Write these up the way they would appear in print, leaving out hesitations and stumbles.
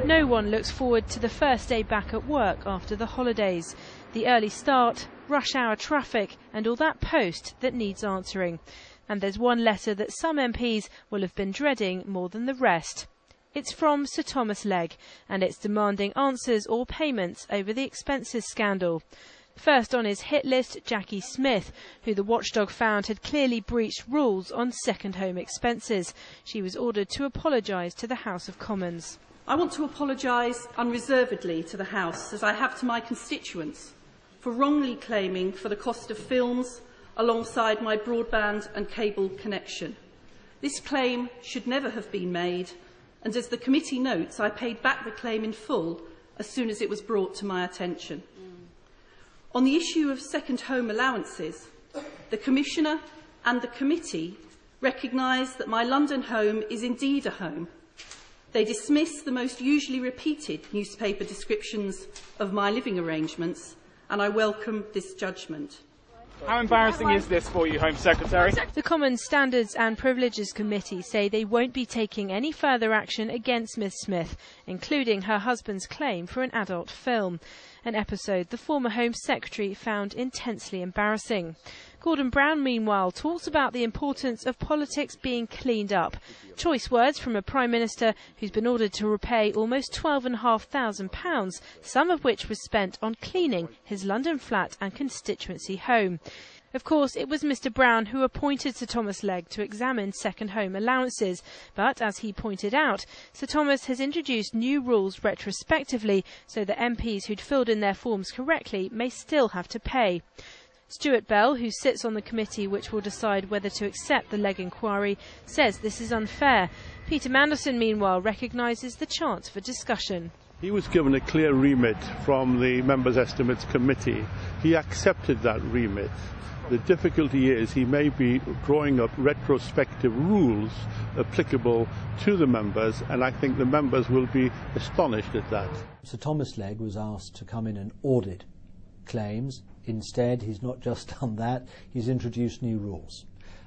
No one looks forward to the first day back at work after the holidays. The early start, rush hour traffic and all that post that needs answering. And there's one letter that some MPs will have been dreading more than the rest. It's from Sir Thomas Legge, and it's demanding answers or payments over the expenses scandal. First on his hit list, Jackie Smith, who the watchdog found had clearly breached rules on second home expenses. She was ordered to apologise to the House of Commons. I want to apologise unreservedly to the House, as I have to my constituents, for wrongly claiming for the cost of films alongside my broadband and cable connection. This claim should never have been made, and as the committee notes, I paid back the claim in full as soon as it was brought to my attention. On the issue of second home allowances, the Commissioner and the committee recognise that my London home is indeed a home. They dismiss the most usually repeated newspaper descriptions of my living arrangements, and I welcome this judgment. How embarrassing is this for you, Home Secretary? The Commons Standards and Privileges Committee say they won't be taking any further action against Ms Smith, including her husband's claim for an adult film, an episode the former Home Secretary found intensely embarrassing. Gordon Brown, meanwhile, talks about the importance of politics being cleaned up. Choice words from a Prime Minister who's been ordered to repay almost £12,500, some of which was spent on cleaning his London flat and constituency home. Of course, it was Mr Brown who appointed Sir Thomas Legge to examine second home allowances, but as he pointed out, Sir Thomas has introduced new rules retrospectively so that MPs who'd filled in their forms correctly may still have to pay. Stuart Bell, who sits on the committee which will decide whether to accept the Legge inquiry, says this is unfair. Peter Mandelson, meanwhile, recognises the chance for discussion. He was given a clear remit from the Members' Estimates Committee. He accepted that remit. The difficulty is he may be drawing up retrospective rules applicable to the members, and I think the members will be astonished at that. Sir Thomas Legge was asked to come in and audit claims. Instead, he's not just done that, he's introduced new rules.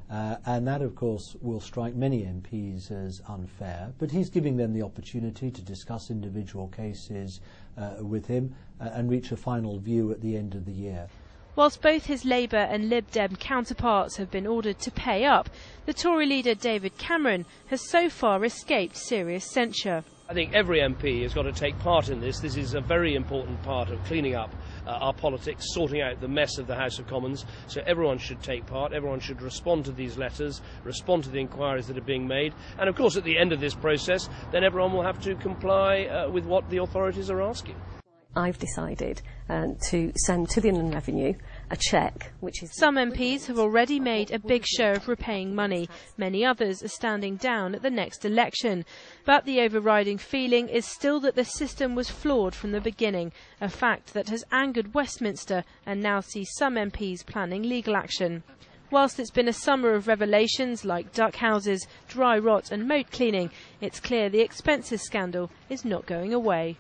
And that, of course, will strike many MPs as unfair, but he's giving them the opportunity to discuss individual cases with him and reach a final view at the end of the year. Whilst both his Labour and Lib Dem counterparts have been ordered to pay up, the Tory leader David Cameron has so far escaped serious censure. I think every MP has got to take part in this. This is a very important part of cleaning up our politics, sorting out the mess of the House of Commons. So everyone should take part, everyone should respond to these letters, respond to the inquiries that are being made. And of course at the end of this process, then everyone will have to comply with what the authorities are asking. I've decided to send to the Inland Revenue a cheque, which is... Some MPs have already made a big show of repaying money. Many others are standing down at the next election. But the overriding feeling is still that the system was flawed from the beginning, a fact that has angered Westminster and now sees some MPs planning legal action. Whilst it's been a summer of revelations like duck houses, dry rot and moat cleaning, it's clear the expenses scandal is not going away.